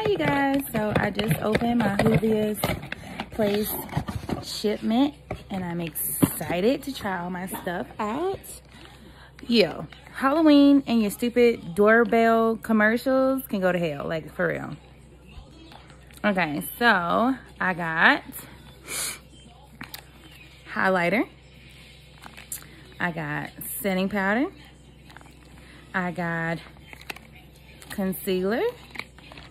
Hi you guys, so I just opened my Juvias place shipment and I'm excited to try all my stuff out. Yo, Halloween and your stupid doorbell commercials can go to hell, like for real. Okay, so I got highlighter, I got setting powder, I got concealer,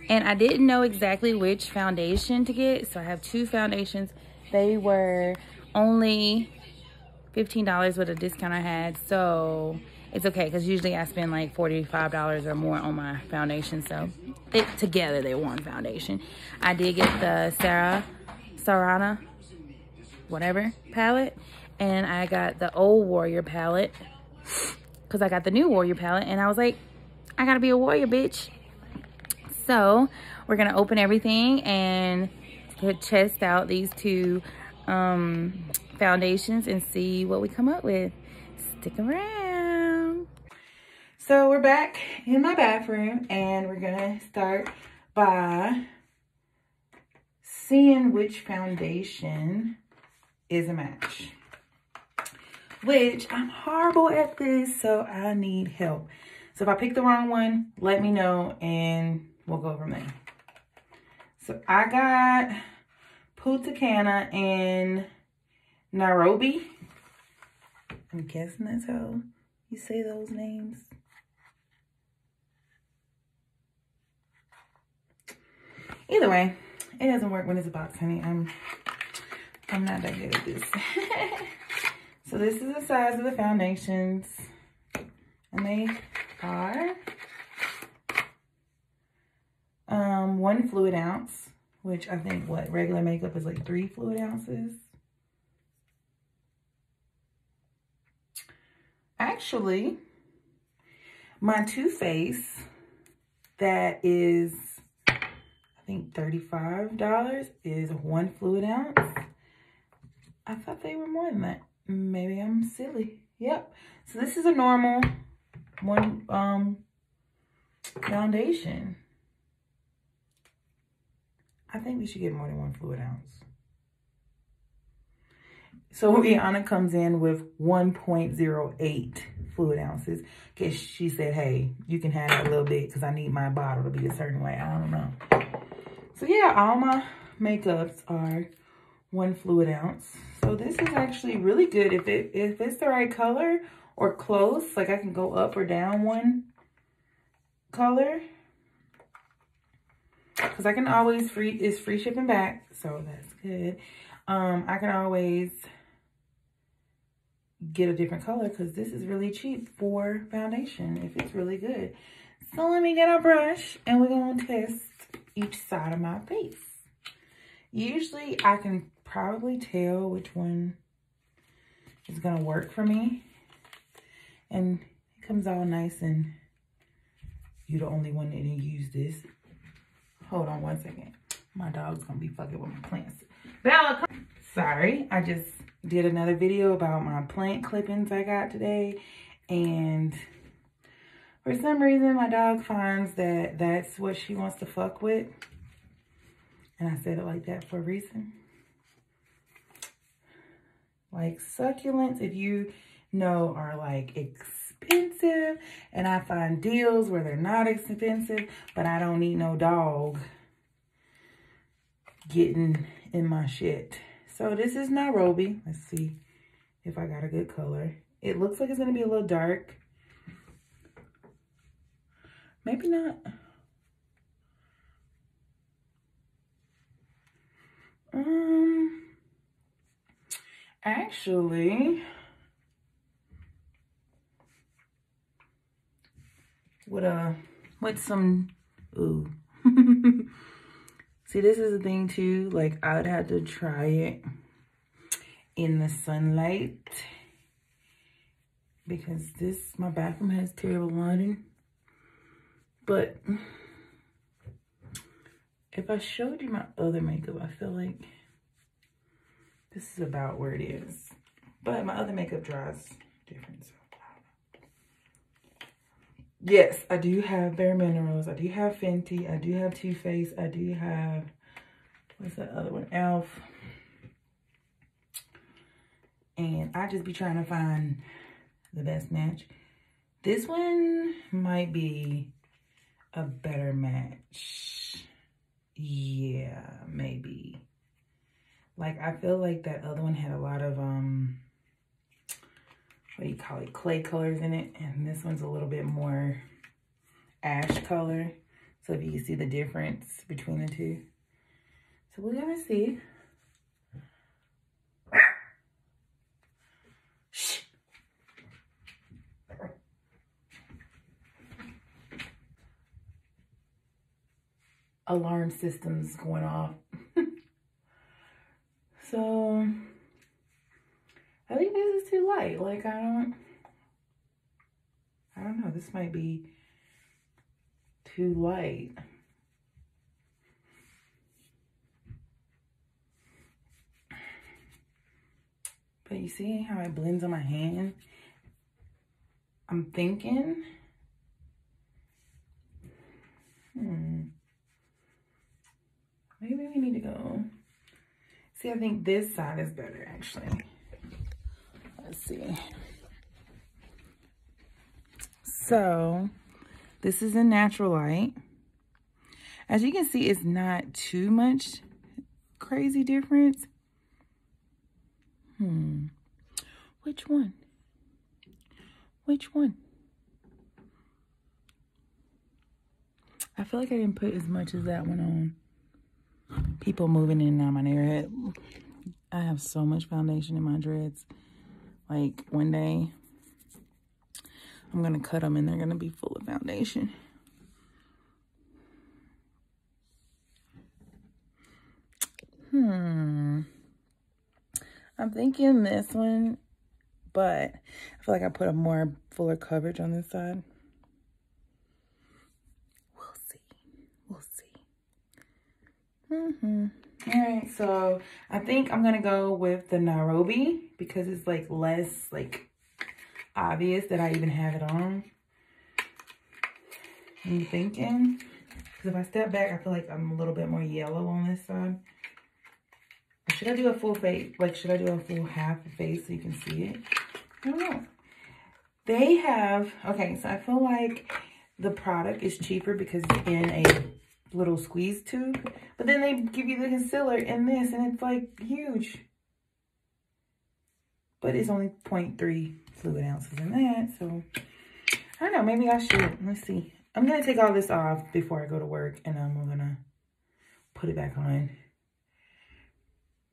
and I didn't know exactly which foundation to get, so I have two foundations. They were only $15 with a discount I had, so it's okay because usually I spend like $45 or more on my foundation, so together they're one foundation. I did get the Sarana whatever palette, and I got the old Warrior palette because I got the new Warrior palette and I was like, I gotta be a warrior, bitch. So we're gonna open everything and test out these two foundations and see what we come up with. Stick around. So we're back in my bathroom and we're gonna start by seeing which foundation is a match. Which I'm horrible at this, so I need help. So if I pick the wrong one, let me know and we'll go from there. So I got Punta Cana and Nairobi. I'm guessing that's how you say those names. Either way, it doesn't work when it's a box, honey. I'm not that good at this. So this is the size of the foundations. And they are 1 fluid ounce, which I think regular makeup is like 3 fluid ounces. Actually, my Too Faced that is I think $35 is 1 fluid ounce. I thought they were more than that. Maybe I'm silly. Yep. So this is a normal one foundation. I think we should get more than 1 fluid ounce. So Rihanna comes in with 1.08 fluid ounces because she said, hey, you can have that a little bit because I need my bottle to be a certain way. I don't know. So yeah, all my makeups are 1 fluid ounce. So this is actually really good if it's the right color or close, like I can go up or down 1 color. Because I can always it's free shipping back, so that's good. I can always get a different color because this is really cheap for foundation if it's really good. So let me get a brush and we're gonna test each side of my face. Usually I can probably tell which one is gonna work for me. And it comes all nice and you're the only one that didn't use this. Hold on 1 second. My dog's gonna be fucking with my plants. Bella, sorry, I just did another video about my plant clippings I got today. And for some reason, my dog finds that that's what she wants to fuck with. And I said it like that for a reason. Like succulents, if you know, are like expensive, and I find deals where they're not expensive, but I don't need no dog getting in my shit. So this is Nairobi. Let's see if I got a good color. It looks like it's gonna be a little dark. Maybe not. Actually, with some, ooh. See, this is the thing too, like I'd have to try it in the sunlight because my bathroom has terrible lighting. But if I showed you my other makeup, I feel like this is about where it is. But my other makeup dries different, so Yes, I do have Bare Minerals. I do have Fenty. I do have Too Faced. I do have, what's that other one? Elf. And I just be trying to find the best match. This one might be a better match. Yeah, maybe. Like, I feel like that other one had a lot of, what do you call it, clay colors in it. And this one's a little bit more ash color. So if you can see the difference between the two. So we're gonna see. Shh. Alarm systems going off. So I think this is too light. Like, I don't know. This might be too light. But you see how it blends on my hand? I'm thinking, maybe we need to go. See, I think this side is better, actually. Let's see. So, this is a natural light. As you can see, it's not too much crazy difference. Which one? Which one? I feel like I didn't put as much as that one on. People moving in and out of my neighborhood. I have so much foundation in my dreads. Like, one day, I'm going to cut them and they're going to be full of foundation. I'm thinking this one, but I feel like I put a more fuller coverage on this side. We'll see. We'll see. All right, so I think I'm gonna go with the Nairobi because it's like less like obvious that I even have it on. I'm thinking, because if I step back, I feel like I'm a little bit more yellow on this side. Or should I do a full face? Like, should I do a full half face so you can see it? I don't know. They have, okay, so I feel like the product is cheaper because it's in a little squeeze tube, but then they give you the concealer in this and it's like huge, but it's only 0.3 fluid ounces in that. So I don't know, maybe I should. Let's see. I'm gonna take all this off before I go to work, and I'm gonna put it back on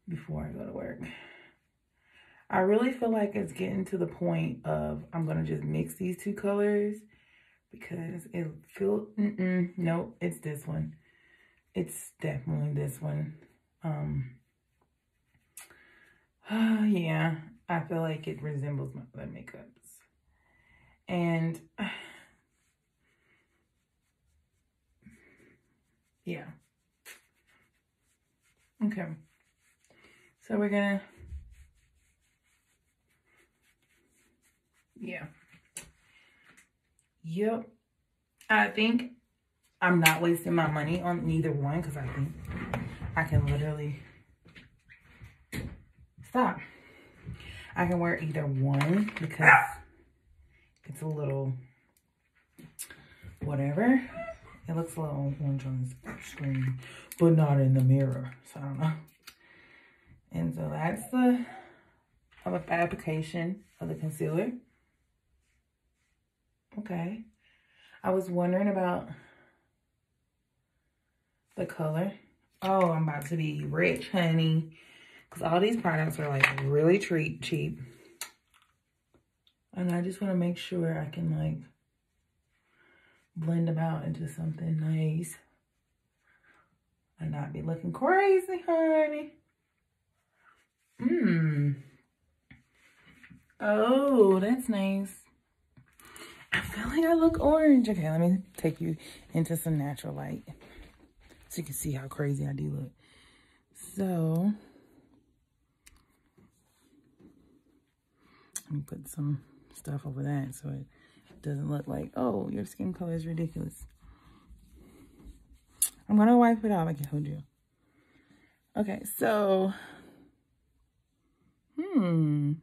before I go to work. I really feel like it's getting to the point of I'm gonna just mix these two colors because it feels, nope, it's this one. It's definitely this one. Yeah, I feel like it resembles my other makeups. And yeah. Okay. So we're gonna, yeah. Yep. I think I'm not wasting my money on neither one because I think I can literally stop. I can wear either one because it's a little whatever. It looks a little orange on this screen, but not in the mirror. So I don't know. And so that's the application of the concealer. Okay. I was wondering about the color. Oh, I'm about to be rich, honey. Because all these products are like really cheap. And I just want to make sure I can like blend them out into something nice. And not be looking crazy, honey. Oh, that's nice. I feel like I look orange. Okay, let me take you into some natural light so you can see how crazy I do look. So, let me put some stuff over that so it doesn't look like, oh, your skin color is ridiculous. I'm going to wipe it off. I can hold you. Okay, so, can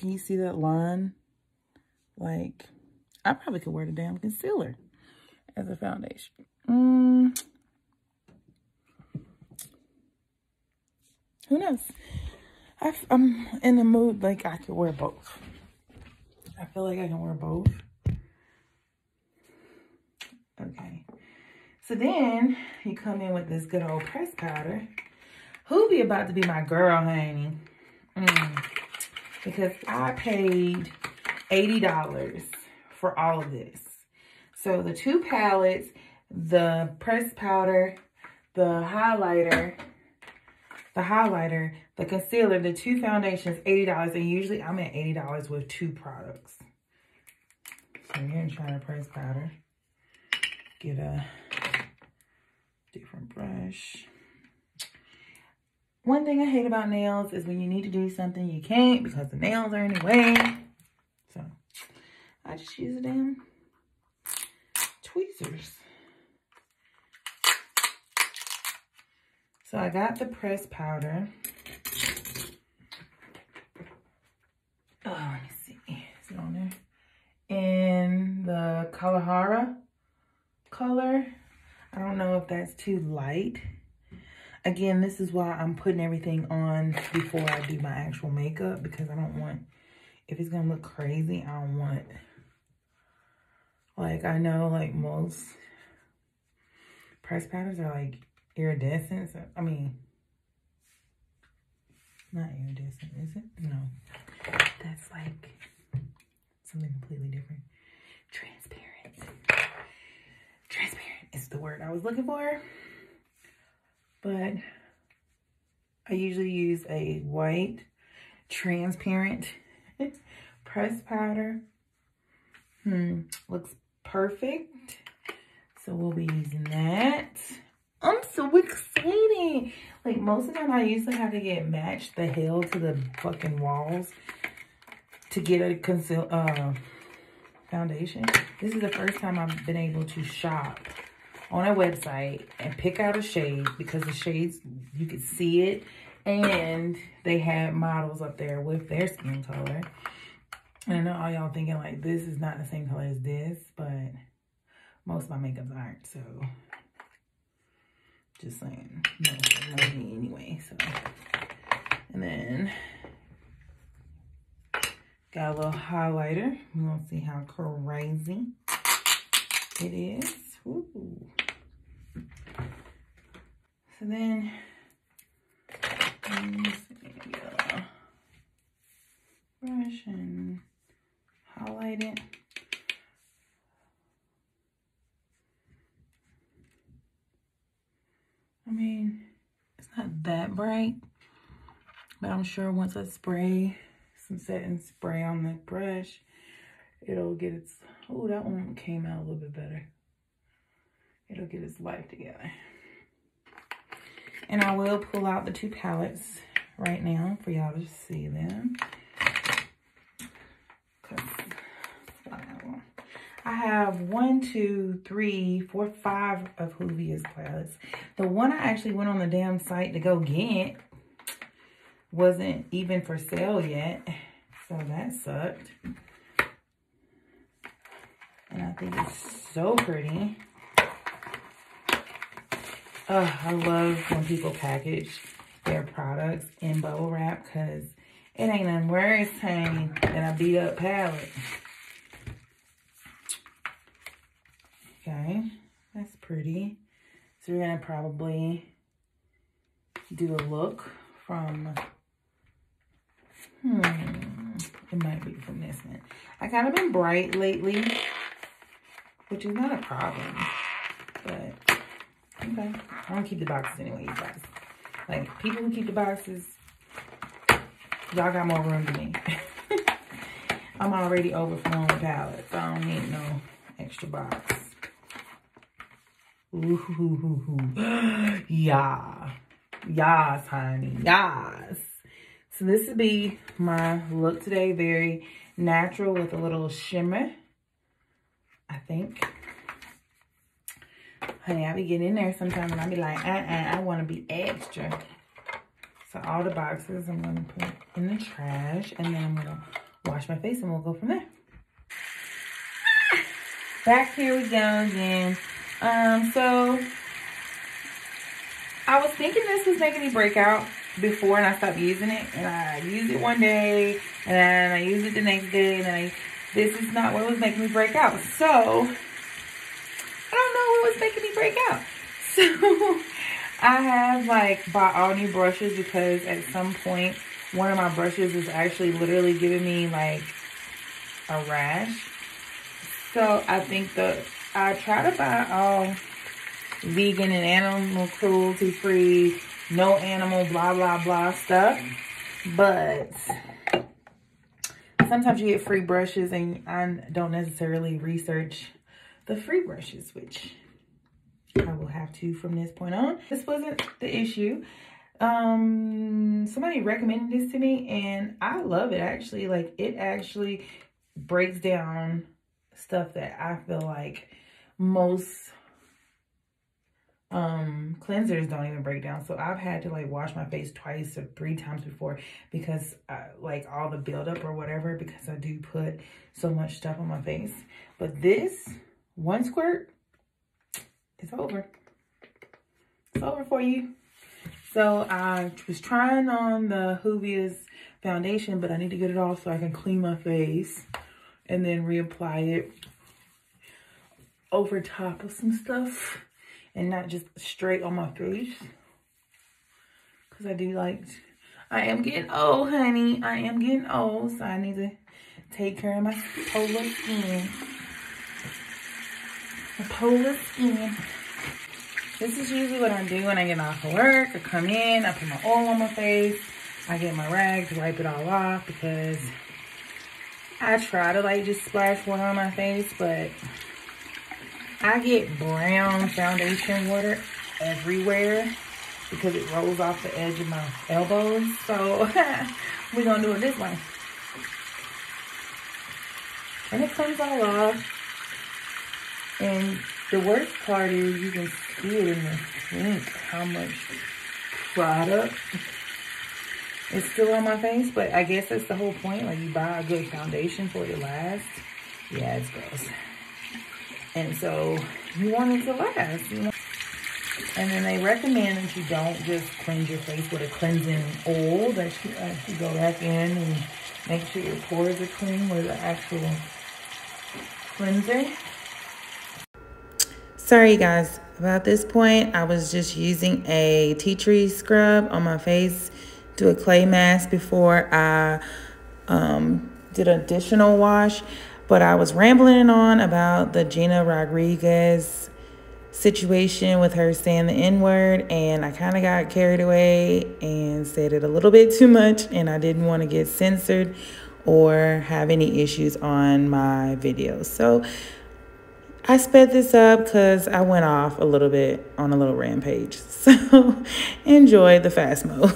you see that line? Like, I probably could wear the damn concealer as a foundation. Who knows? I'm in the mood like I could wear both. I feel like I can wear both. Okay. So then you come in with this good old press powder. Who be about to be my girl, honey? Because I paid $80 for all of this. So the 2 palettes, the press powder, the highlighter, the concealer, the 2 foundations, $80. And usually I'm at $80 with 2 products. So here I'm trying to press powder. Get a different brush. One thing I hate about nails is when you need to do something, you can't because the nails are in the way. So I just use the damn tweezers. So I got the pressed powder. Oh, let me see. Is it on there? In the Kalahara color. I don't know if that's too light. Again, this is why I'm putting everything on before I do my actual makeup, because I don't want, if it's gonna look crazy, I don't want, like, I know like most press powders are like iridescent. So, I mean, not iridescent, is it? No, that's like something completely different. Transparent. Transparent is the word I was looking for. But I usually use a white, transparent pressed powder. Looks perfect. So we'll be using that. I'm so excited. Like, most of the time I used to have to get matched the hell to the fucking walls to get a foundation. This is the first time I've been able to shop on a website and pick out a shade, because the shades, you could see it, and they had models up there with their skin color. And I know all y'all thinking like, this is not the same color as this, but most of my makeups aren't, so just saying. No, not me anyway. So, and then got a little highlighter. We're gonna see how crazy it is. Ooh. So then, brush and highlight it. I mean, it's not that bright, but I'm sure once I spray some setting spray on the brush, it'll get its, oh, that one came out a little bit better. It'll get its life together. And I will pull out the 2 palettes right now for y'all to see them. I have 1, 2, 3, 4, 5 of Juvias palettes. The one I actually went on the damn site to go get wasn't even for sale yet. So that sucked. And I think it's so pretty. I love when people package their products in bubble wrap, because it ain't nothing worse, honey, than a beat up palette. Okay, that's pretty. So we're gonna probably do a look from, it might be from this one. I kind of been bright lately, which is not a problem, but okay. I don't keep the boxes anyway, you guys. Like, people who keep the boxes, y'all got more room than me. I'm already overflowing with palettes, so I don't need no extra box. Ooh, yeah. Yes, honey, yes. So this would be my look today. Very natural with a little shimmer, I think. Honey, I be getting in there sometimes and I be like, I want to be extra. So all the boxes I'm going to put in the trash. And then I'm going to wash my face and we'll go from there. Back here we go again. So I was thinking this was making me break out before and I stopped using it. And I used it one day and then I used it the next day. And then this is not what was making me break out. So I don't know what was making me break out. So I have like bought all new brushes because at some point one of my brushes is actually literally giving me like a rash. So I think I try to buy all vegan and animal cruelty free, no animal blah blah blah stuff. But sometimes you get free brushes and I don't necessarily research the free brushes, which I will have to from this point on. This wasn't the issue. Somebody recommended this to me and I love it actually. Like it actually breaks down stuff that I feel like most cleansers don't even break down. So I've had to like wash my face twice or 3 times before because like all the buildup or whatever, because I do put so much stuff on my face. But this one squirt, it's over. It's over for you. So I was trying on the Juvias foundation, but I need to get it off so I can clean my face and then reapply it over top of some stuff and not just straight on my face. Because I am getting old, honey. I am getting old, so I need to take care of my polar skin. My polar skin. This is usually what I do when I get off of work. I come in, I put my oil on my face. I get my rag to wipe it all off because I try to like just splash water on my face, but I get brown foundation water everywhere because it rolls off the edge of my elbows. So we're gonna do it this way. And it comes all off. And the worst part is you can see it in the sink how much product is still on my face. But I guess that's the whole point. Like you buy a good foundation for it to last. Yeah, it's gross. And so you want it to last, you know. And then they recommend that you don't just cleanse your face with a cleansing oil, that you actually go back in and make sure your pores are clean with an actual cleanser. Sorry guys, about this point, I was just using a tea tree scrub on my face, do a clay mask before I did an additional wash. But I was rambling on about the Gina Rodriguez situation with her saying the N-word, and I kind of got carried away and said it a little bit too much, and I didn't want to get censored or have any issues on my videos. So I sped this up because I went off a little bit on a little rampage. So enjoy the fast mo.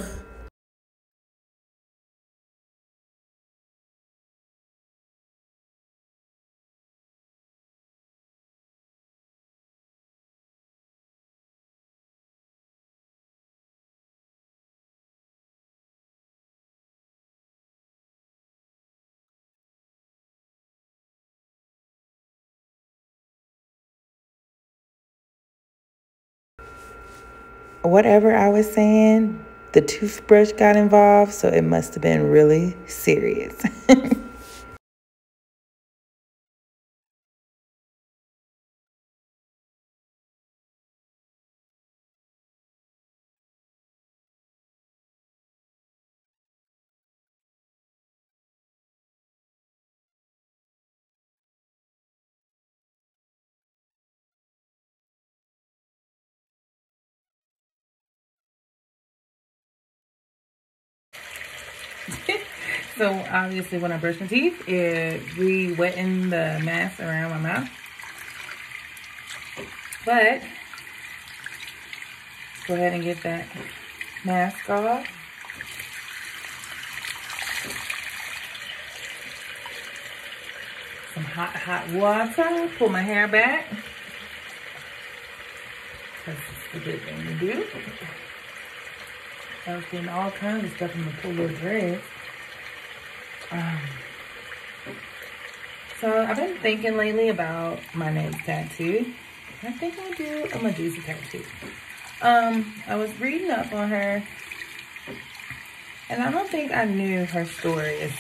Whatever I was saying, the toothbrush got involved, so it must have been really serious. So obviously when I brush my teeth, it re-wetting the mask around my mouth. But go ahead and get that mask off. some hot, hot water. Pull my hair back. That's a good thing to do. I was getting all kinds of stuff in the pull little dress. So I've been thinking lately about my next tattoo. I think I'll do a Medusa tattoo. I was reading up on her, and I don't think I knew her story as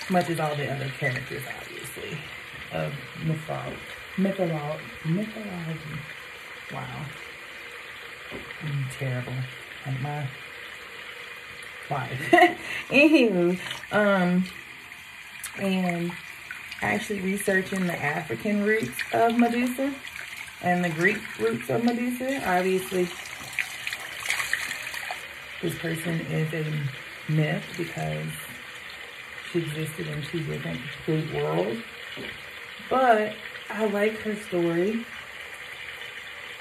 much as all the other characters, obviously, of mythology. Wow. I'm terrible at my life. Anywho, and actually researching the African roots of Medusa and the Greek roots of Medusa. Obviously, this person is a myth because she existed in two different complete worlds. But I like her story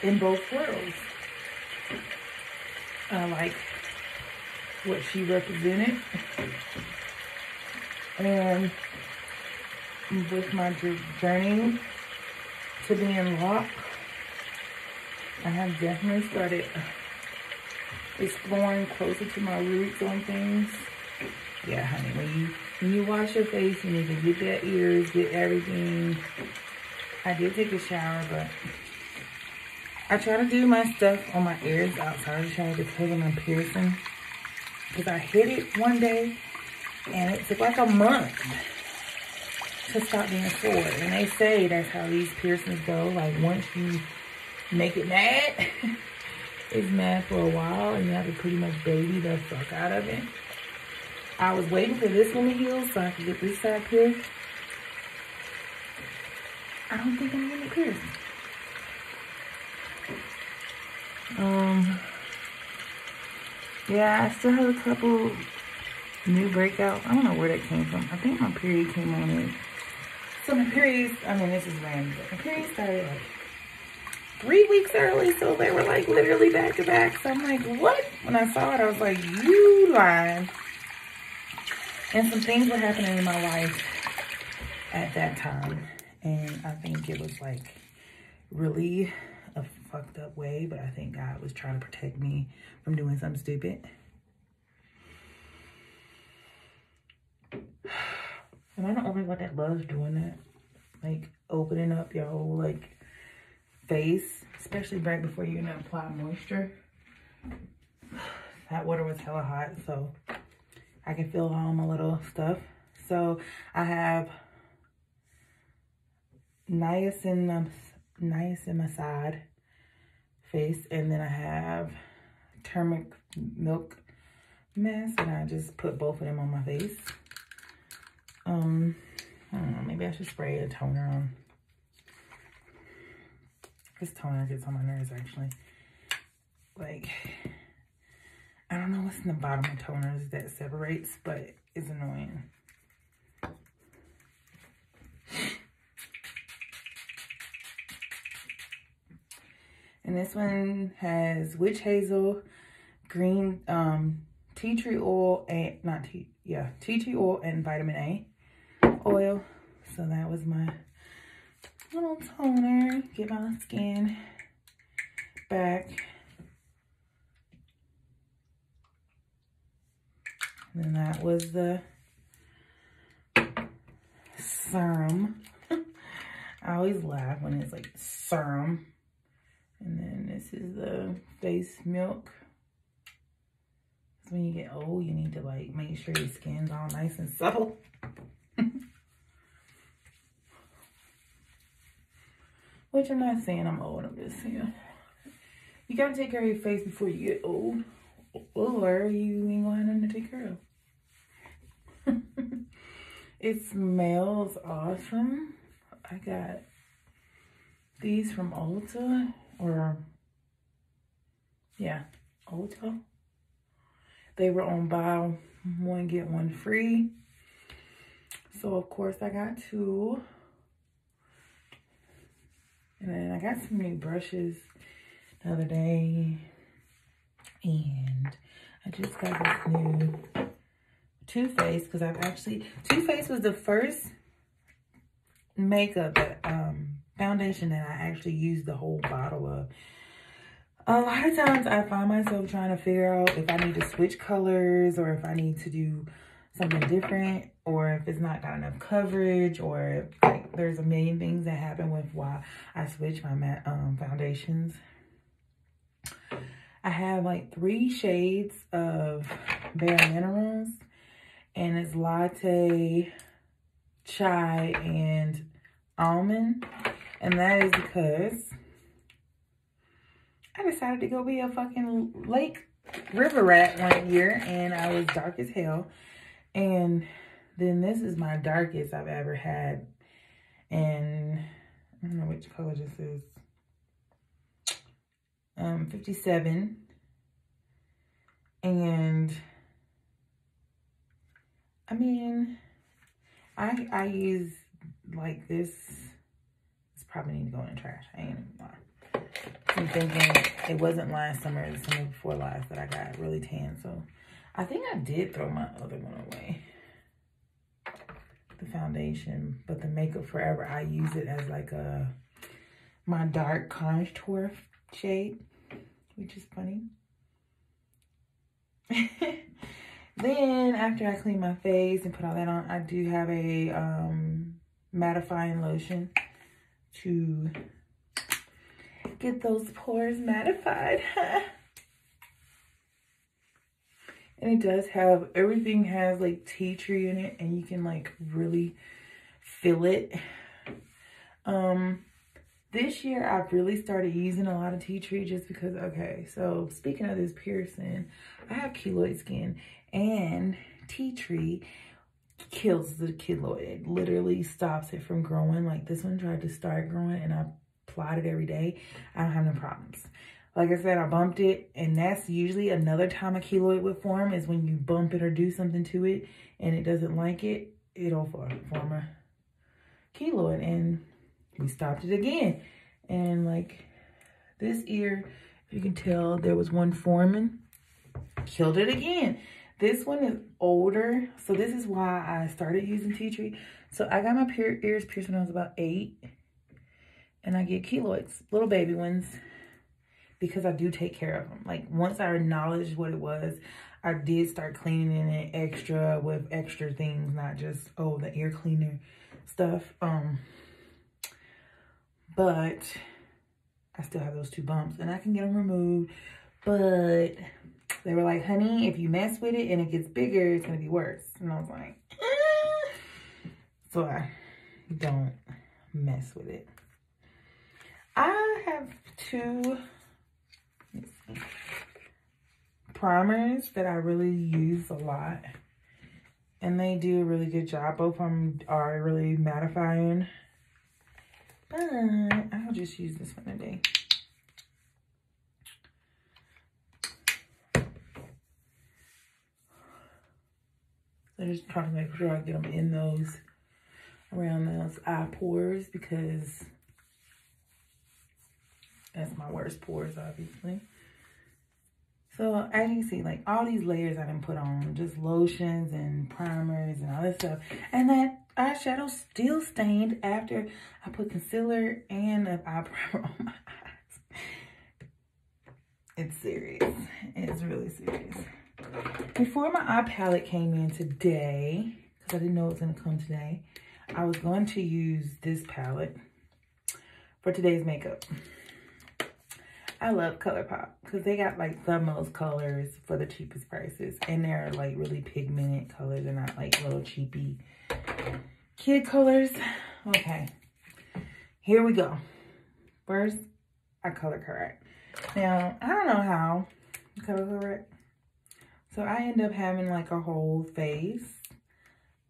in both worlds. I like what she represented. And with my journey to be unlocked, I have definitely started exploring closer to my roots on things. Yeah, honey, when you wash your face, you need to get that ears, get everything. I did take a shower, but I try to do my stuff on my ears outside the shower because I'm piercing. Because I hit it one day, and it took like a month to stop being sore. And they say that's how these piercings go. Like, once you make it mad, it's mad for a while, and you have to pretty much baby the fuck out of it. I was waiting for this one to heal so I could get this side pierced. I don't think I'm gonna pierce. Yeah, I still have a couple new breakouts. I don't know where that came from. I think my period came on it. So my periods, I mean, this is random, but my period started like 3 weeks early, so they were like literally back to back. So I'm like, what? When I saw it, I was like, you lying. And some things were happening in my life at that time. And I think it was like really a fucked up way, but I think God was trying to protect me from doing something stupid. And I don't really what that loves doing that. Like opening up your whole like face, especially right before you're gonna apply moisture. That water was hella hot, so I can feel all my little stuff. So I have niacinamide face, and then I have turmeric milk mask, and I just put both of them on my face. I don't know, maybe I should spray a toner on. This toner gets on my nerves, actually. Like, I don't know what's in the bottom of toners that separates, but it's annoying. And this one has witch hazel, green, tea tree oil, and tea tree oil and vitamin A oil. So that was my little toner. Get my skin back. And then that was the serum. I always laugh when it's like serum. And then this is the face milk. So when you get old, you need to like make sure your skin's all nice and supple. Which I'm not saying I'm old, I'm just saying you gotta take care of your face before you get old, or you ain't gonna have nothing to take care of. It smells awesome. I got these from Ulta, or yeah, Ulta. They were on buy one get one free, so of course I got two. And then I got some new brushes the other day, and I just got this new Too Faced, because I've actually, Too Faced was the first makeup, that foundation that I actually used the whole bottle of. A lot of times I find myself trying to figure out if I need to switch colors or if I need to do something different, or if it's not got enough coverage, or like there's a million things that happen with why I switch my foundations. I have like 3 shades of Bare Minerals, and it's latte, chai, and almond. And that is because I decided to go be a fucking lake river rat one year, and I was dark as hell. And then this is my darkest I've ever had. And I don't know which color this is. 57. And I mean, I use like this. It's probably need to go in the trash. I ain't even lying. I'm thinking it wasn't last summer, it was the summer before last that I got really tan. So I think I did throw my other one away, the foundation. But the Makeup Forever, I use it as like my dark contour shade, which is funny. Then after I clean my face and put all that on, I do have a mattifying lotion to get those pores mattified. And it does have, everything has like tea tree in it, and you can like really feel it. This year I've really started using a lot of tea tree just because, okay, so speaking of this piercing, I have keloid skin, and tea tree kills the keloid. It literally stops it from growing. Like this one tried to start growing, and I applied it every day. I don't have no problems. Like I said, I bumped it, and that's usually another time a keloid would form, is when you bump it or do something to it and it doesn't like it, it'll form a keloid. And we stopped it again. And like this ear, if you can tell, there was one forming, killed it again. This one is older, so this is why I started using tea tree. So I got my ears pierced when I was about 8, and I get keloids, little baby ones, because I do take care of them. Like once I acknowledged what it was, I did start cleaning it extra with extra things, not just, oh, the ear cleaner stuff. But I still have those 2 bumps, and I can get them removed. But they were like, honey, if you mess with it and it gets bigger, it's gonna be worse. And I was like, so I don't mess with it. I have 2 primers that I really use a lot, and they do a really good job. Both of them are really mattifying, but I'll just use this one today. So just trying to make sure I get them in those, around those eye pores, because that's my worst pores, obviously. So as you can see, like all these layers I done put on, just lotions and primers and all this stuff. And that eyeshadow still stained after I put concealer and an eye primer on my eyes. It's serious. It's really serious. Before my eye palette came in today, because I didn't know it was going to come today, I was going to use this palette for today's makeup. I love ColourPop because they got like the most colors for the cheapest prices, and they're like really pigmented colors. They're not like little cheapy kid colors. Okay, here we go. First, I color correct. Now, I don't know how to color correct. So I end up having like a whole face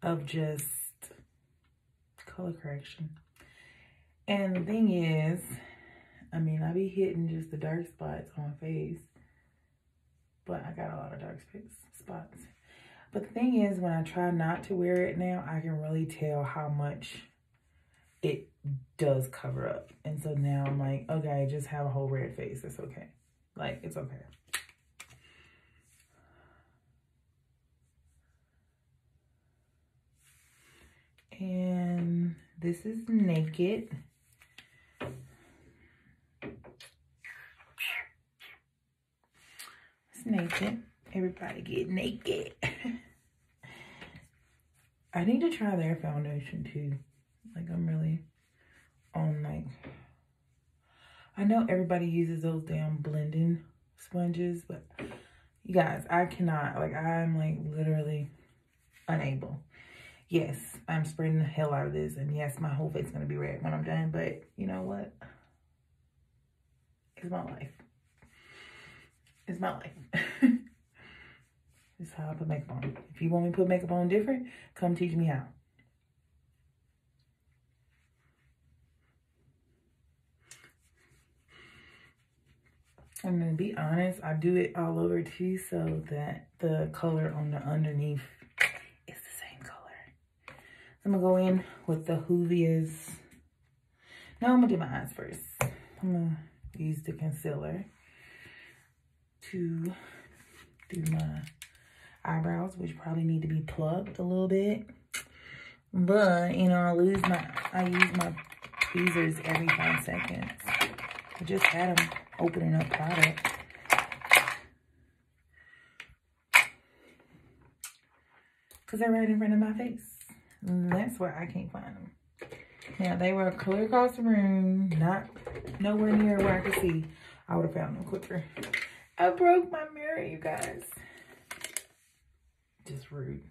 of just color correction. And the thing is, I mean, I be hitting just the dark spots on my face, but I got a lot of dark spots. But the thing is, when I try not to wear it now, I can really tell how much it does cover up. And so now I'm like, okay, just have a whole red face. It's okay. Like, it's okay. And This is Naked. It's Naked. Everybody get naked. I need to try their foundation too. Like, I'm really on, like, I know everybody uses those damn blending sponges, but you guys, I cannot. Like, I'm like literally unable. Yes, I'm spraying the hell out of this, and yes, my whole face is gonna be red when I'm done, but you know what? It's my life. It's my life. This is how I put makeup on. If you want me to put makeup on different, come teach me how. I'm gonna be honest, I do it all over too so that the color on the underneath is the same color. I'm gonna go in with the Juvias. No, I'm gonna do my eyes first. I'm gonna use the concealer to do my eyebrows, which probably need to be plucked a little bit. But, you know, I use my tweezers every 5 seconds. I just had them opening up product. Because they're right in front of my face. And that's why I can't find them. Now, they were clear across the room, not nowhere near where I could see. I would have found them quicker. I broke my mirror, you guys. Just rude.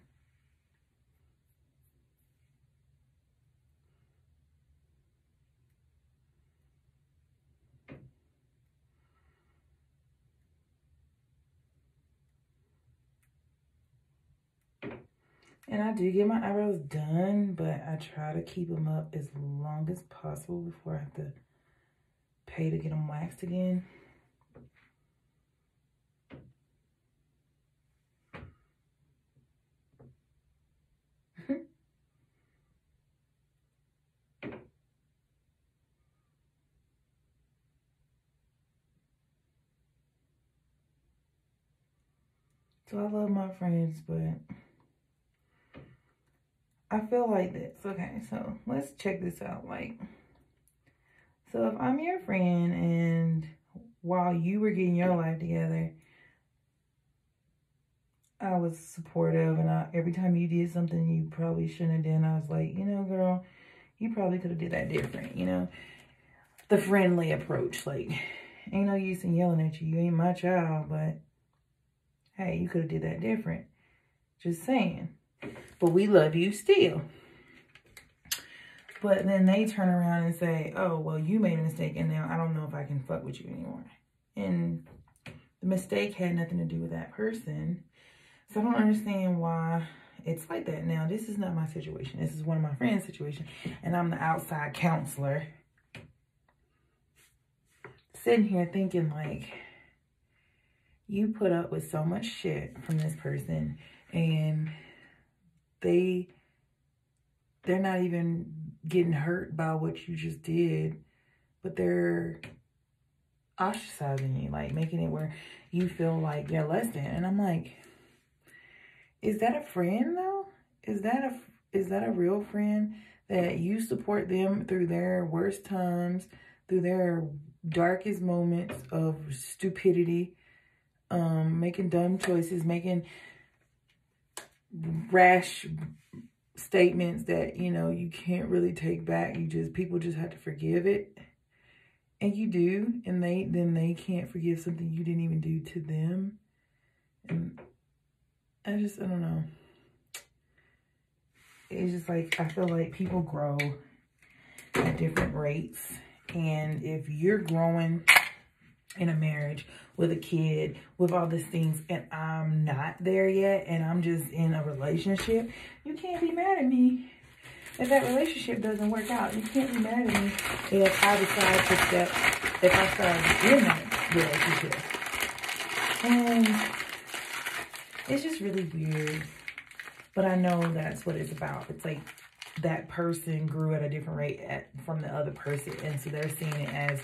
And I do get my eyebrows done, but I try to keep them up as long as possible before I have to pay to get them waxed again. So I love my friends, but I feel like this. Okay, so let's check this out. Like, so if I'm your friend and while you were getting your life together, I was supportive, and every time you did something you probably shouldn't have done, I was like, you know, girl, you probably could have did that different, you know? The friendly approach, like, ain't no use in yelling at you. You ain't my child, but hey, you could have did that different. Just saying. But we love you still. But then they turn around and say, oh, well, you made a mistake, and now I don't know if I can fuck with you anymore. And the mistake had nothing to do with that person. So I don't understand why it's like that. Now, this is not my situation. This is one of my friends' situation, and I'm the outside counselor. Sitting here thinking, like, you put up with so much shit from this person, and they're not even getting hurt by what you just did, but they're ostracizing you, like making it where you feel like you're less than. And I'm like, is that a friend though? Is that a real friend that you support them through their worst times, through their darkest moments of stupidity, making dumb choices, making rash statements that, you know, you can't really take back. People just have to forgive it. And you do, and then they can't forgive something you didn't even do to them. And I don't know. It's just like, I feel like people grow at different rates. And if you're growing in a marriage with a kid, with all these things, and I'm not there yet, and I'm just in a relationship, you can't be mad at me if that relationship doesn't work out. You can't be mad at me if I decide to if I start in that relationship. And it's just really weird. But I know that's what it's about. It's like that person grew at a different rate from the other person. And so they're seeing it as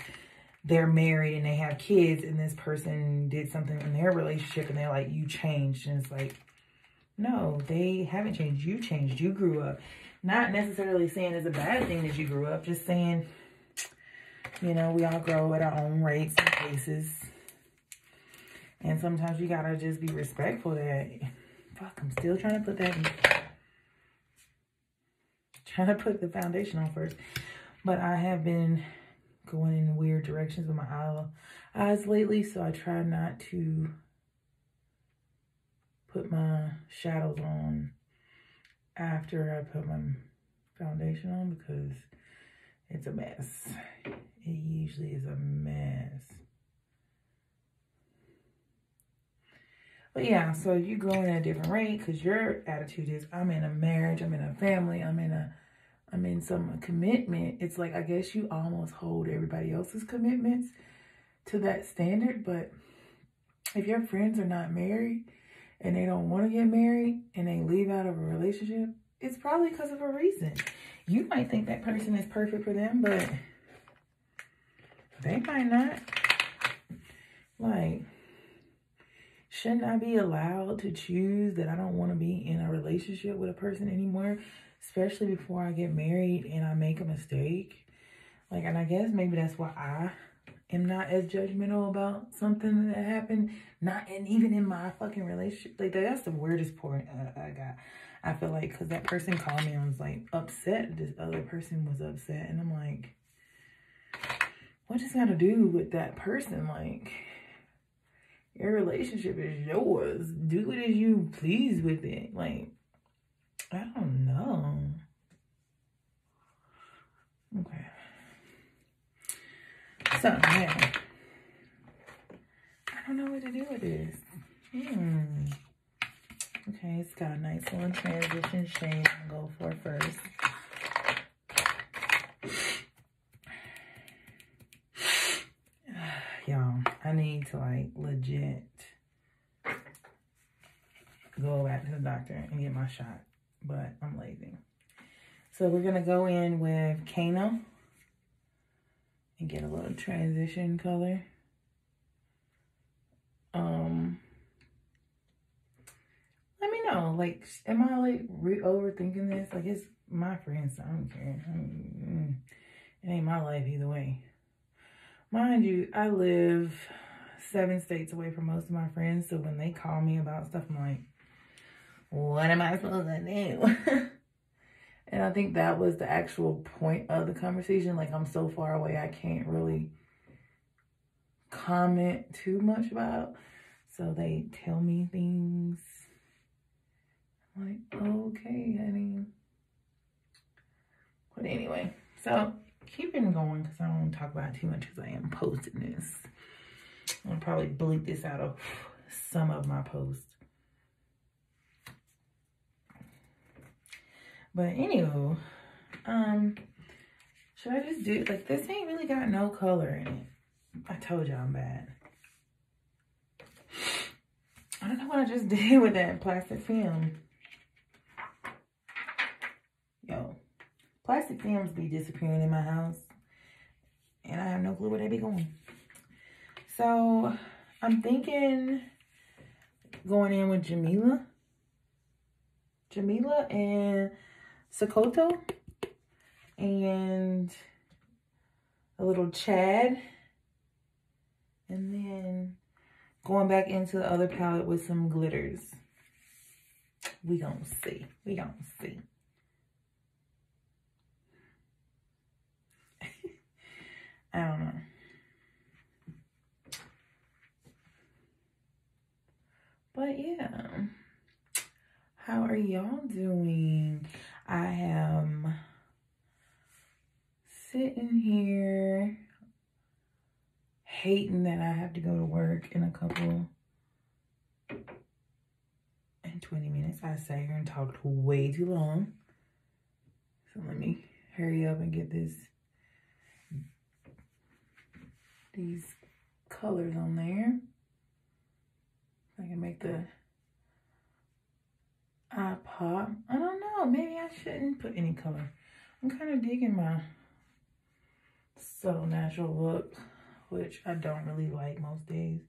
they're married and they have kids, and this person did something in their relationship and they're like, you changed. And it's like, no, they haven't changed. You changed. You grew up. Not necessarily saying it's a bad thing that you grew up. Just saying, you know, we all grow at our own rates and paces. And sometimes you gotta just be respectful that, fuck, I'm still trying to put that in. Trying to put the foundation on first. But I have been going in weird directions with my eyes lately, so I try not to put my shadows on after I put my foundation on because it's a mess. It usually is a mess. But yeah, so you growing at a different rate because your attitude is, I'm in a marriage, I'm in a family, I'm in some commitment. It's like, I guess you almost hold everybody else's commitments to that standard. But if your friends are not married and they don't want to get married and they leave out of a relationship, it's probably because of a reason. You might think that person is perfect for them, but they might not. Like, shouldn't I be allowed to choose that I don't want to be in a relationship with a person anymore? Especially before I get married and I make a mistake. Like, and I guess maybe that's why I am not as judgmental about something that happened. And even in my fucking relationship. Like, that's the weirdest part I got. I feel like, because that person called me and was like upset. This other person was upset. And I'm like, what does that got to do with that person? Like, your relationship is yours. Do it as you please with it. Like, I don't know. Okay. So, yeah. I don't know what to do with this. Okay, it's got a nice little transition shade I'll go for first. Y'all, I need to, like, legit go back to the doctor and get my shot. But I'm lazy. So we're going to go in with Kano and get a little transition color. Let me know, like, am I like overthinking this? Like, it's my friends, so I don't care. It ain't my life either way. Mind you, I live 7 states away from most of my friends, so when they call me about stuff, I'm like, what am I supposed to do? And I think that was the actual point of the conversation. Like, I'm so far away, I can't really comment too much about. So they tell me things. I'm like, okay, honey. But anyway, so keeping going because I don't want to talk about it too much because I am posting this. I'm going to probably bleep this out of some of my posts. But anywho, should I just do, like, this ain't really got no color in it. I told y'all I'm bad. I don't know what I just did with that plastic film. Yo, plastic films be disappearing in my house. And I have no clue where they be going. So, I'm thinking going in with Jamila and Sokoto. And a little Chad. And then going back into the other palette with some glitters. We gonna see. We gonna see. I don't know. But yeah. How are y'all doing? I am sitting here hating that I have to go to work in a couple and 20 minutes. I sat here and talked way too long. So let me hurry up and get these colors on there. I can make the eye pop. I don't know. Maybe I shouldn't put any color. I'm kind of digging my subtle natural look, which I don't really like most days.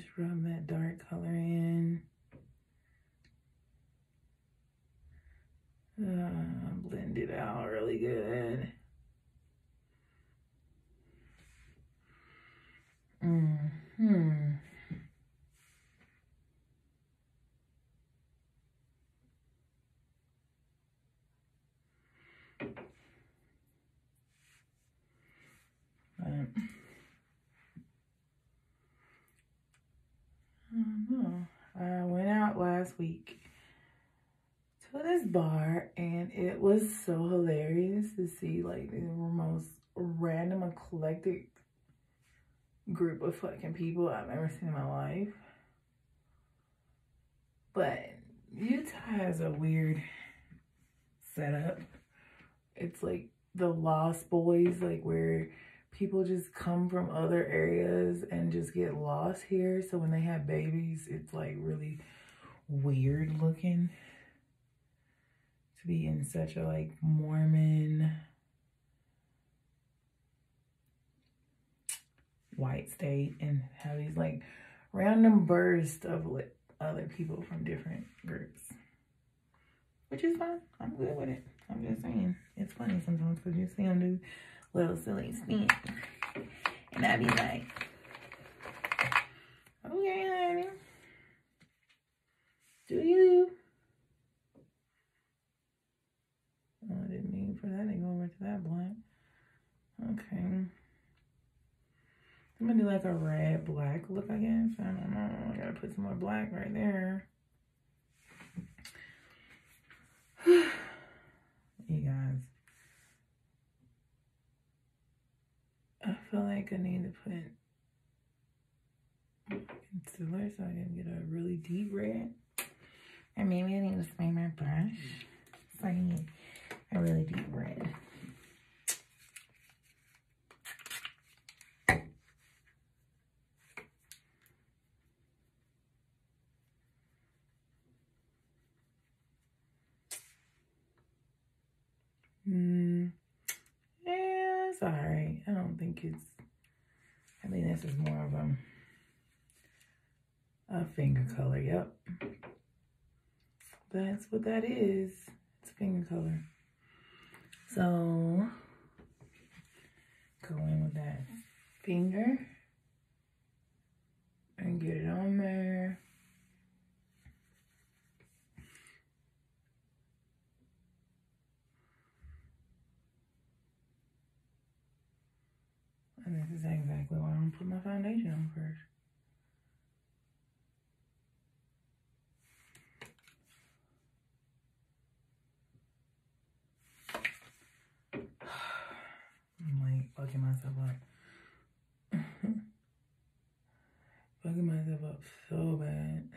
Just rub that dark color in. Blend it out really good. I went out last week to this bar, and it was so hilarious to see like the most random eclectic group of fucking people I've ever seen in my life. But Utah has a weird setup. It's like the Lost Boys, like where people just come from other areas and just get lost here. So when they have babies, it's like really weird looking to be in such a like Mormon white state and have these like random bursts of like other people from different groups, which is fine. I'm good with it. I'm just saying, it's funny sometimes because you see them do little silly stints, and I be like, okay, honey, do you? Oh, I didn't mean for that to go over to that black. Okay. I'm gonna do like a red black look, I guess. I don't know. I gotta put some more black right there. You guys, I feel like I need to put concealer so I can get a really deep red. And maybe I need to spray my brush so I can get a really deep red. Yeah, it's alright. I don't think it's, I think this is more of a finger color. Yep. That's what that is. It's finger color. So, go in with that finger and get it on there. And this is exactly why I'm gonna put my foundation on first. I'm like fucking myself up. Fucking myself up so bad.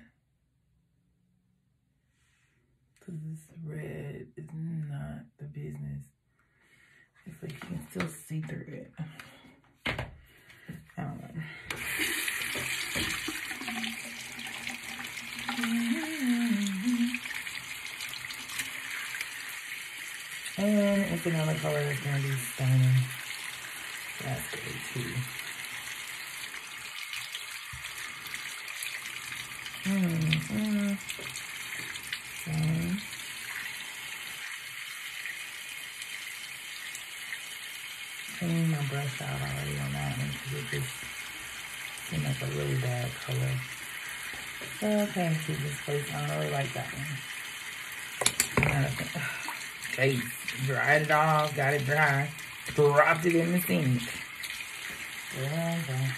Cause this red is not the business. It's like you can still see through it. I don't know. And it's another color that's gonna be stunning. That's good too. Clean my brush out already on that one because it just seemed like a really bad color. So okay, keep this place. I don't really like that one. Okay, dried it off, got it dry, dropped it in the sink. Okay.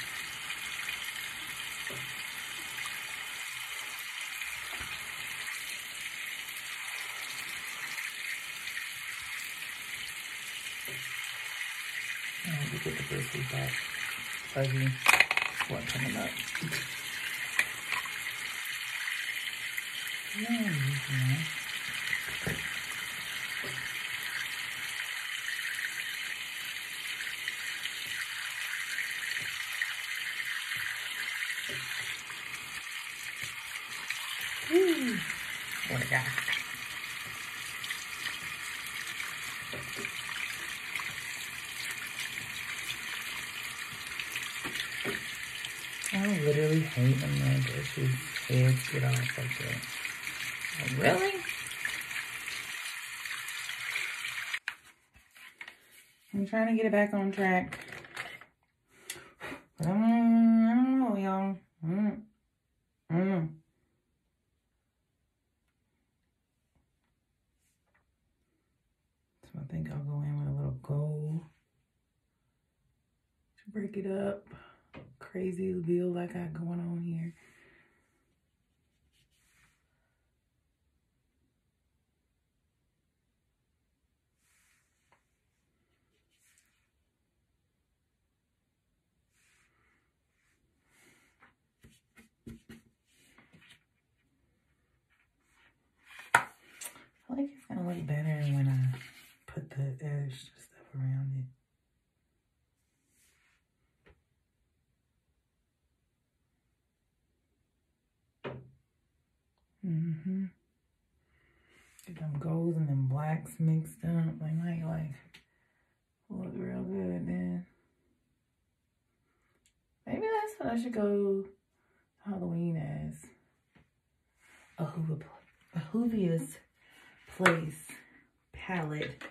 I have to get the bristles back. Fuzzy. What coming up? Yeah. Woo. What I got? I literally hate when my brushes' heads get off like that. Oh, really? I'm trying to get it back on track. But I don't know, y'all. So I think I'll go in with a little gold to break it up. Crazy build I got going on here. I like it's gonna look better when I put the extra stuff around it. Get them golds and them blacks mixed up. They might like look real good then. Maybe that's what I should go Halloween as. A Juvias Place palette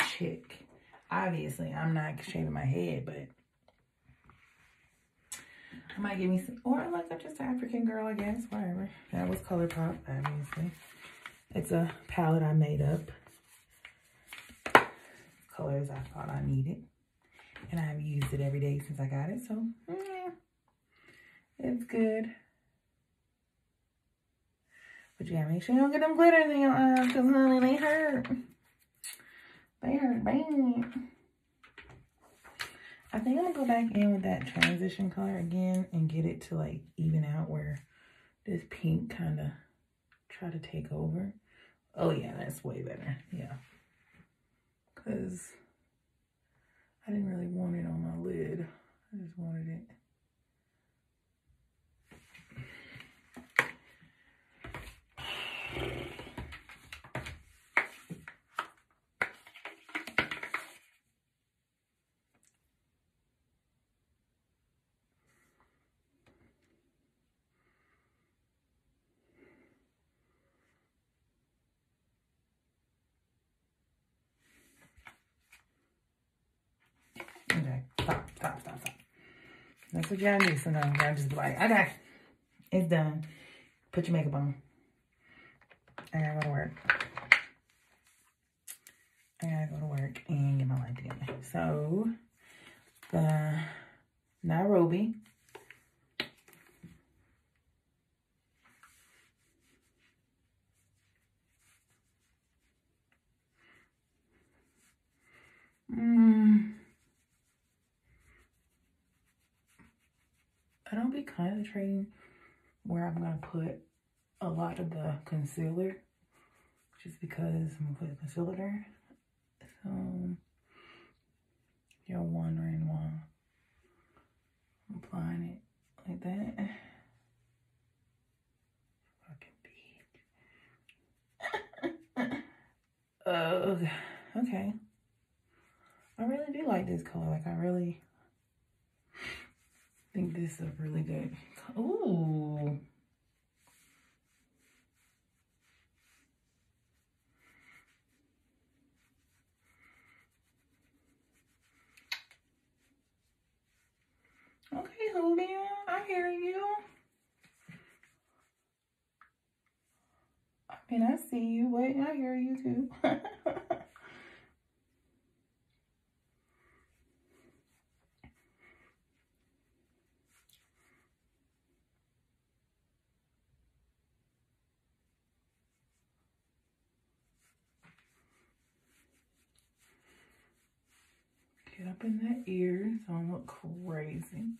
chick. Obviously, I'm not shaving my head, but I might give me some, or like I'm just an African girl, I guess, whatever. That was ColourPop, obviously. It's a palette I made up. Colors I thought I needed. And I've used it every day since I got it, so yeah, it's good. But you gotta make sure you don't get them glitters in your eyes, because honey, they hurt. They hurt bad. I think I'm gonna go back in with that transition color again and get it to like even out where this pink kind of try to take over. Oh yeah, that's way better. Yeah. Because I didn't really want it on my lid. I just wanted it. Okay, stop. That's what y'all do. So now y'all just be like, okay, it's done. Put your makeup on. I gotta go to work. And get my life together. So, the Nairobi. I don't be concentrating where I'm going to put a lot of the concealer, just because I'm going to put concealer there. So, if you're wondering why I'm applying it like that. Fucking bitch. Okay. I really do like this color. Like, I really think this is a really good. Ooh. Okay, Julia, I hear you. I mean, I see you. Wait, I hear you too. Get up in that ear so I don't look crazy.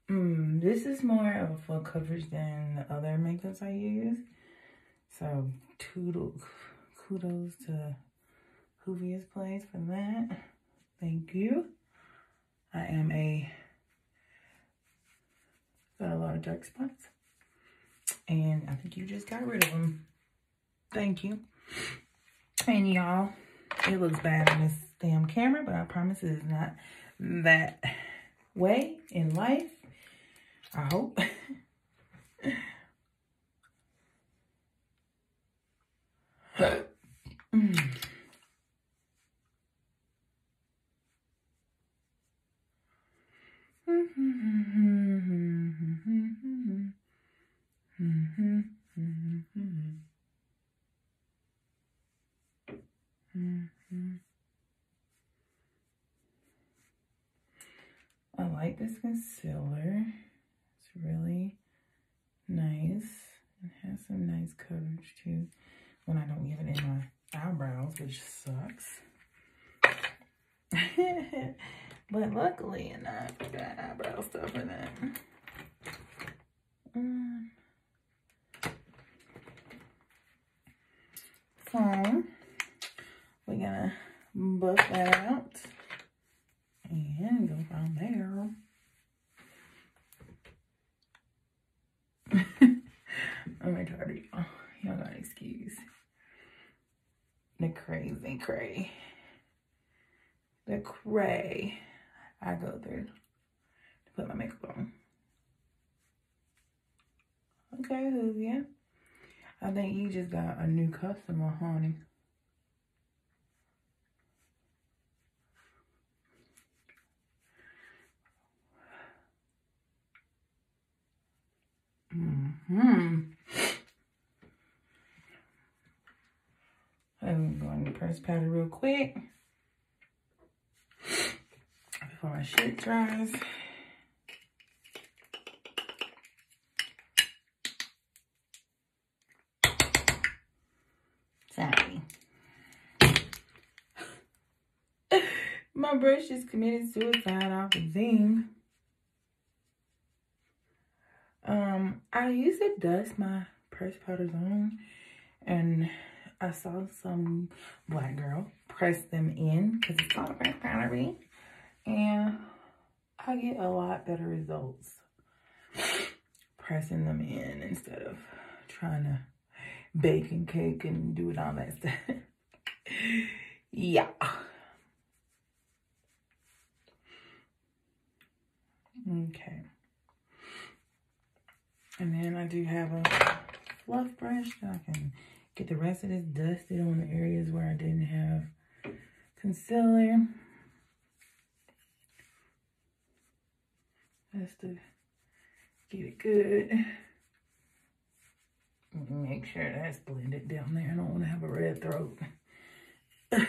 This is more of a full coverage than the other makeups I use. So kudos to Juvias Place for that. Thank you. I am got a lot of dark spots. And I think you just got rid of them. Thank you. And y'all, it looks bad on this damn camera, but I promise it is not that way in life. I hope. I like this concealer. It's really nice. It has some nice coverage too. When I don't give it in my eyebrows, which sucks. But luckily enough, I got eyebrow stuff for that. So we're gonna buff that out and go from there. I'm retarded, y'all. Y'all gotta excuse the crazy cray. The cray I go through to put my makeup on. Okay, Juvia. I think you just got a new customer, honey. I'm going to press powder real quick before my shit dries. Sorry. My brush just committed suicide off the thing. I used to dust my pressed powders on, and I saw some black girl press them in because it's all pressed powdery, and I get a lot better results pressing them in instead of trying to bake and cake and do it all that stuff. Yeah. Okay. And then I do have a fluff brush so I can get the rest of this dusted on the areas where I didn't have concealer. Just to get it good. Make sure that's blended down there. I don't want to have a red throat. It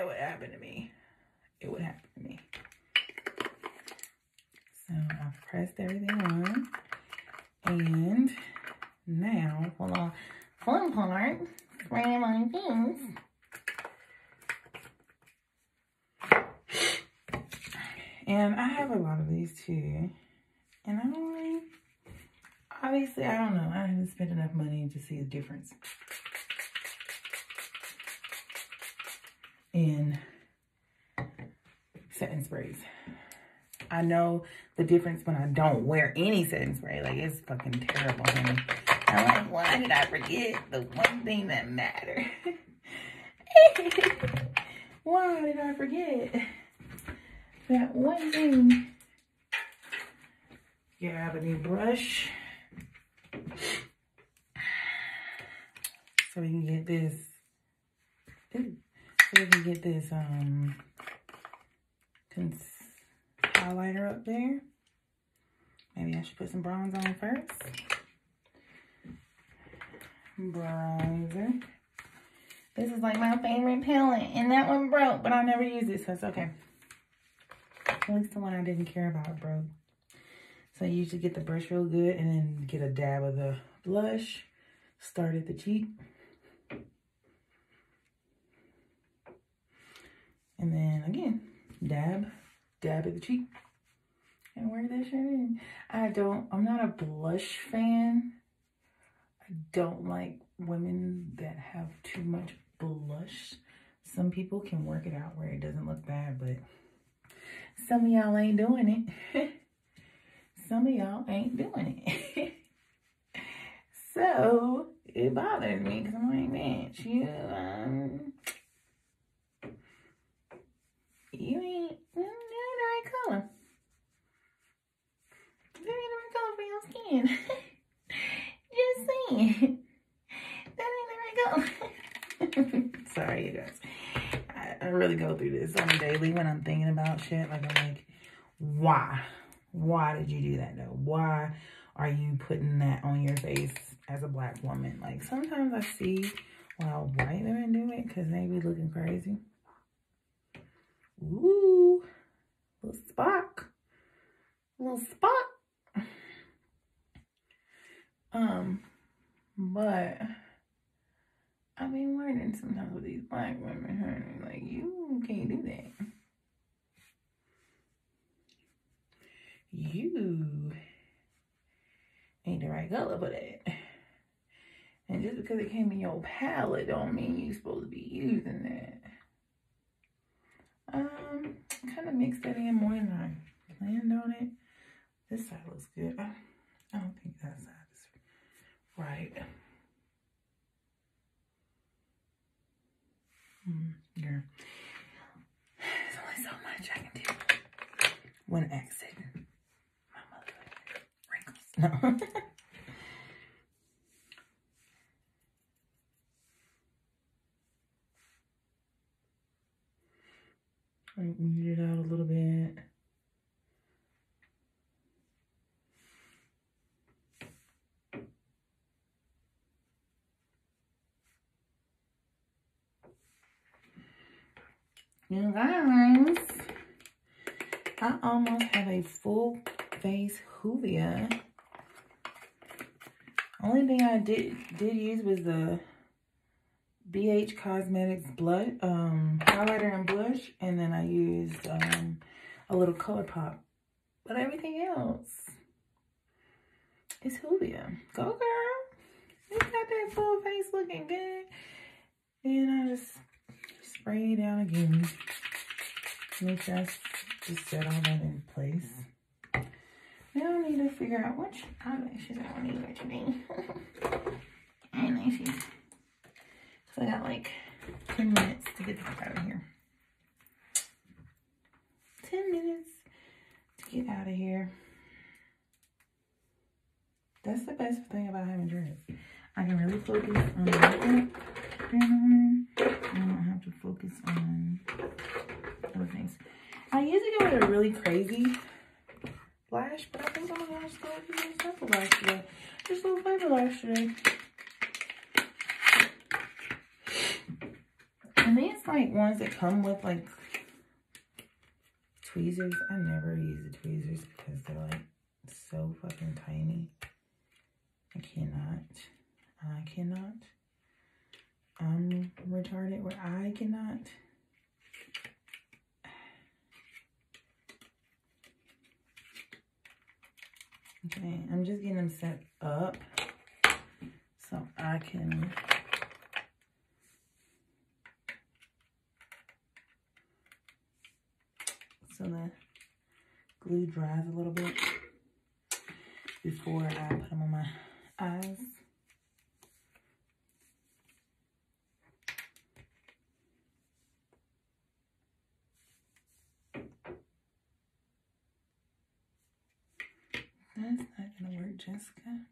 would happen to me. It would happen to me. So I've pressed everything on. And now, hold on. Fun part, spraying my things. And I have a lot of these too. And I don't really, obviously, I don't know. I haven't spent enough money to see the difference in setting sprays. I know the difference when I don't wear any setting spray. Like, it's fucking terrible, honey. I'm like, why did I forget the one thing that mattered? Why did I forget that one thing? Grab a new brush so we can get this. So we can get this highlighter up there. Maybe I should put some bronze on first. Bronzer. This is like my favorite palette, and that one broke, but I never use it, so it's okay. At least the one I didn't care about broke. So I usually get the brush real good and then get a dab of the blush. Start at the cheek. And then again, dab at the cheek. And wear that shit in. I'm not a blush fan. I don't like women that have too much blush. Some people can work it out where it doesn't look bad, but some of y'all ain't doing it. Some of y'all ain't doing it. So it bothers me because I'm like, man, you ain't the right color. ain't. That ain't the right color. Sorry, you guys. I really go through this on a daily when I'm thinking about shit. Like, I'm like, why? Why did you do that, though? Why are you putting that on your face as a black woman? Like, sometimes I see why white women do it because they be looking crazy. Ooh, little spot. Little spot. But I be learning sometimes with these black women, honey. Like, you can't do that. You ain't the right color for that. And just because it came in your palette don't mean you're supposed to be using that. Kind of mix that in more than I planned on it. This side looks good. I don't think that side is right. Girl. There's only so much I can do when accent my mother wrinkles. No. Weed it out a little bit. You guys, I almost have a full face Juvia. Only thing I did use was the BH Cosmetics blush, highlighter and blush, and then I used a little color pop. But everything else is Juvia. Go girl! You got that full face looking good. And I just spray it down again. Make sure I just set all that in place. Now I need to figure out which eyelashes I want to use today. Eyelashes. So I got like 10 minutes to get the fuck out of here. 10 minutes to get out of here. That's the best thing about having dreads. I can really focus on the makeup during the morning. I don't have to focus on other things. I usually go with a really crazy lash, but I think I'm gonna just go with a simple lash today. Just a little flavor lash today. And these like ones that come with like tweezers. I never use the tweezers because they're like so fucking tiny. I cannot. I'm retarded where I cannot. Okay, I'm just getting them set up so I can so the glue dries a little bit before I put them on my eyes. That's not gonna work, Jessica.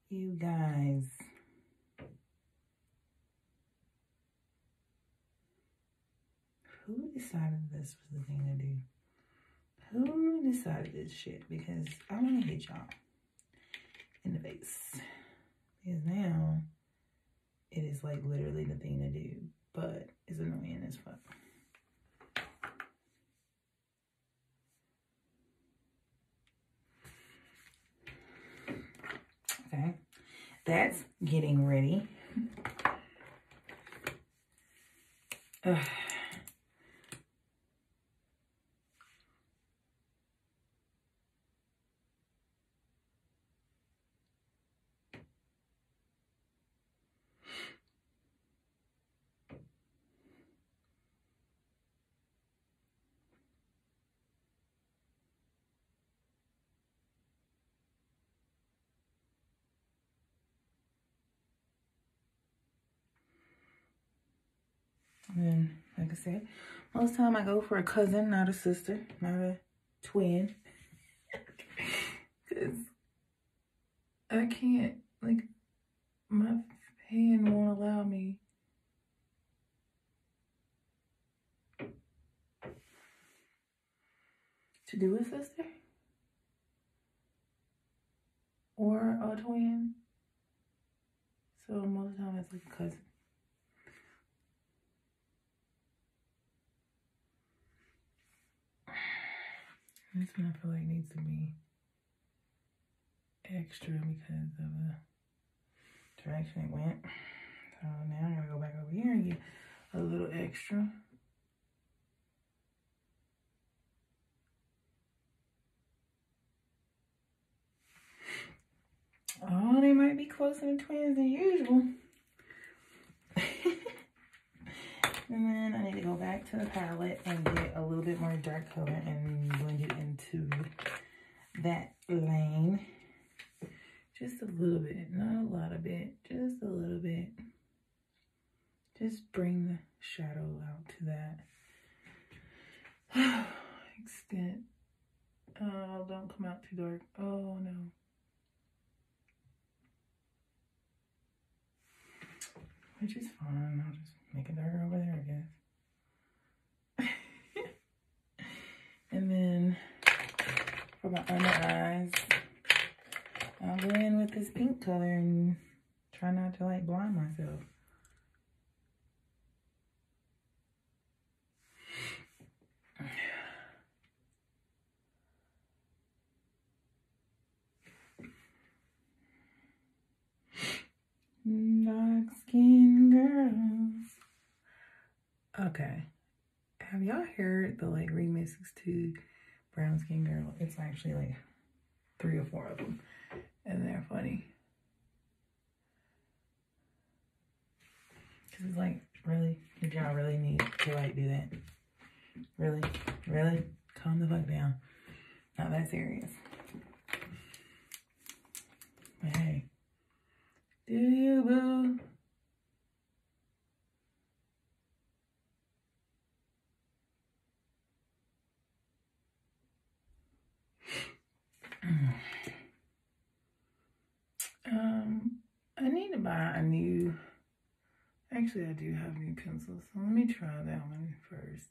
You guys. Who decided this was the thing to do? Who decided this shit? Because I want to hit y'all in the face. Because now it is like literally the thing to do. But it's annoying as fuck. Okay. That's getting ready. And like I said, most of the time I go for a cousin, not a sister, not a twin. Because I can't, like, my hand won't allow me to do a sister or a twin. So most of the time it's like a cousin. This one I feel like needs to be extra because of the direction it went. So now I'm gonna go back over here and get a little extra. Oh, they might be closer to twins than usual. And then I need to go back to the palette and get a little bit more dark color and blend it into that lane. Just a little bit, not a lot of it, just a little bit. Just bring the shadow out to that extent. Oh, don't come out too dark. Oh, no. Which is fine. I'll just make it darker over there, I guess. And then for my under eyes, I'll go in with this pink color and try not to like blind myself. Dark skin girls. Okay. Have y'all heard the like remixes to Brown Skin Girl? It's actually like 3 or 4 of them. And they're funny. Cause it's like, really? Did y'all really need to like do that? Really? Really? Calm the fuck down. Not that serious. But hey. Do you, boo? I need to buy a new, actually I do have new pencils, so let me try that one first.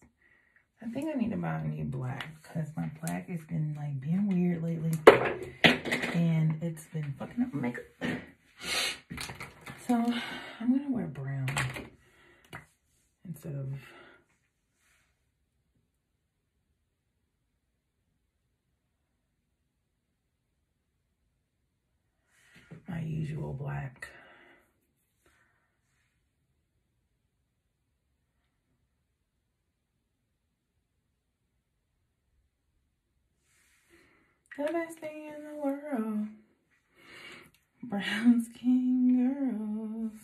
I think I need to buy a new black because my black has been like being weird lately and it's been fucking up my makeup. So I'm gonna wear brown instead of my usual black. The best thing in the world. Brown skin girls.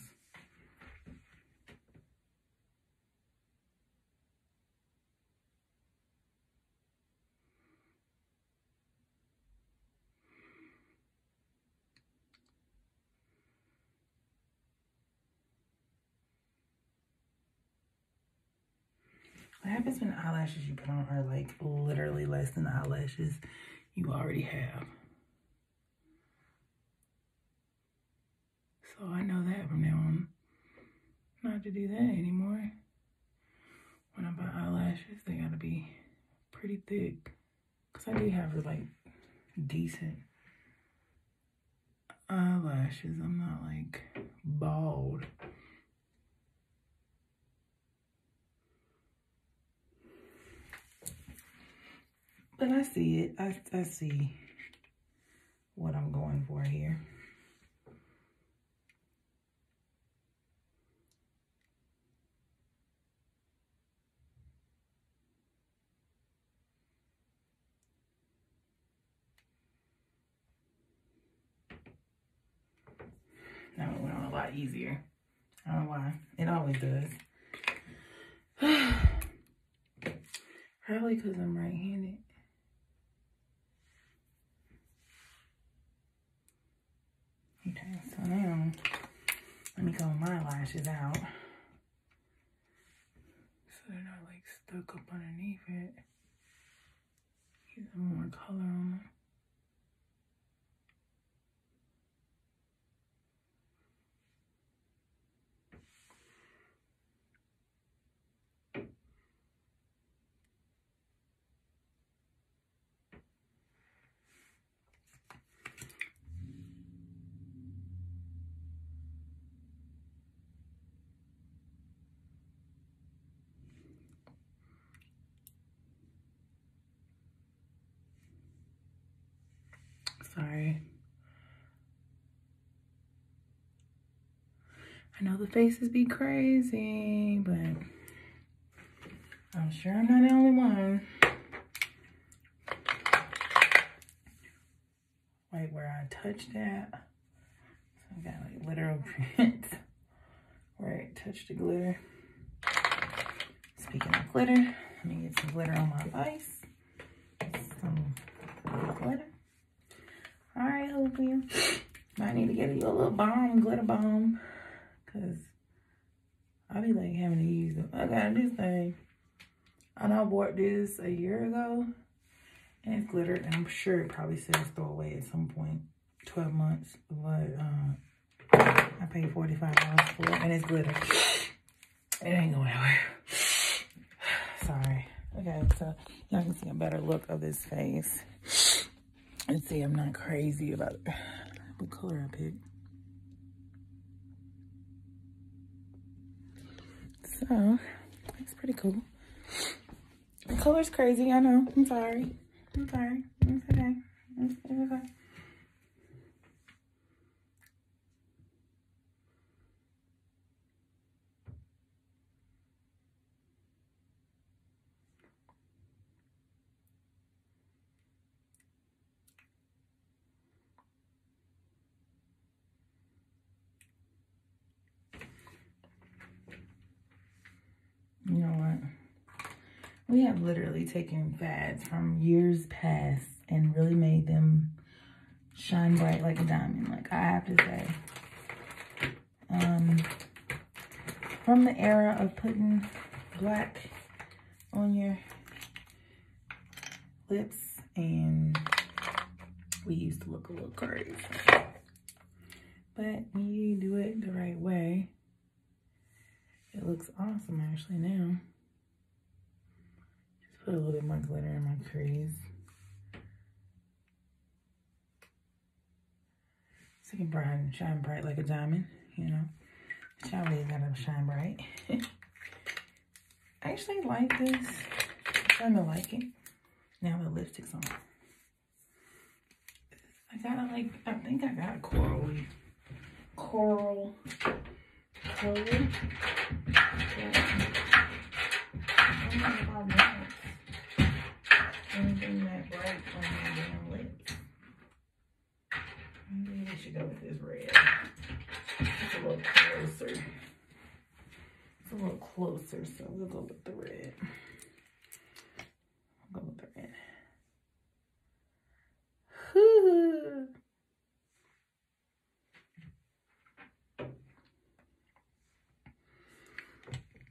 What happens when the eyelashes you put on are like literally less than the eyelashes you already have? So I know that from now on, not to do that anymore. When I buy eyelashes, they gotta be pretty thick. Cause I do have like decent eyelashes. I'm not like bald. But I see it. I see what I'm going for here. Now it went on a lot easier. I don't know why. It always does. Probably because I'm right-handed. Okay, so now let me comb my lashes out so they're not like stuck up underneath it. I'm more color on them. Sorry. I know the faces be crazy, but I'm sure I'm not the only one. Right where I touched that. So I got like literal prints where I touched the glitter. Speaking of glitter, let me get some glitter on my face. Some glitter. Alright, Hoopy. Might need to get you a little balm, glitter balm. Cause I'll be like having to use them. I got this thing. I know I bought this a year ago. And it's glitter. And I'm sure it probably says throw away at some point. 12 months. But I paid $45 for it. And it's glitter. It ain't going nowhere. Sorry. Okay, so y'all can see a better look of this face. And see, I'm not crazy about it. What color I picked. So, it's pretty cool. The color's crazy, I know. I'm sorry. I'm sorry. It's okay. It's okay. You know what? We have literally taken fads from years past and really made them shine bright like a diamond. Like, I have to say. From the era of putting black on your lips, and we used to look a little crazy. But when you do it the right way, it looks awesome actually now. Just put a little bit more glitter in my crease. So you can shine bright like a diamond, you know. Charlie's gotta shine bright. I actually like this. I'm starting to like it. Now the lipstick's on. I think I got a coral color. Anything that bright on my damn lips. Maybe we should go with this red. It's a little closer. It's a little closer, so we'll go with the red. I'll go with the red.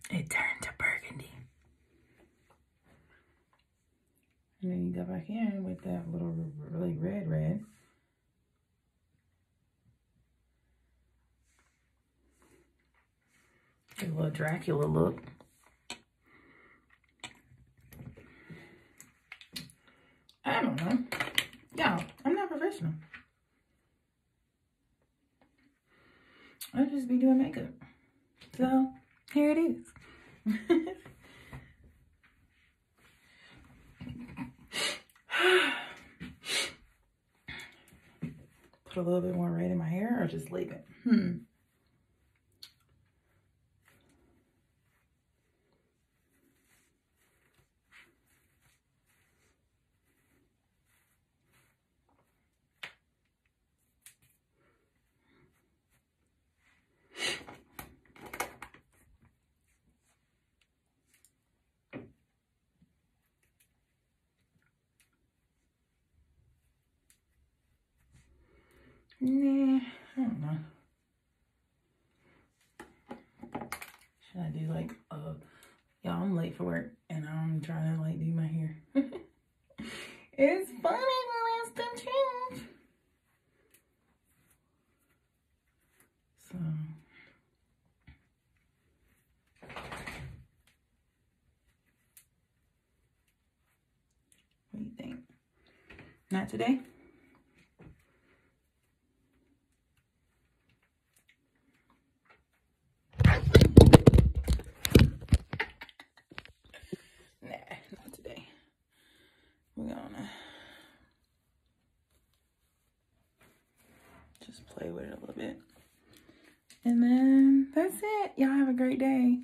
It turned to burgundy. And then you go back in with that little really red. Get a little Dracula look. I don't know. Y'all, I'm not professional. I just be doing makeup. So, here it is. Put a little bit more red in my hair or just leave it? Nah, I don't know. Should I do like, y'all, I'm late for work and I'm trying to like do my hair. It's funny when it's the truth. So. What do you think? Not today? Nah, not today. We're gonna just play with it a little bit. And then that's it. Y'all have a great day.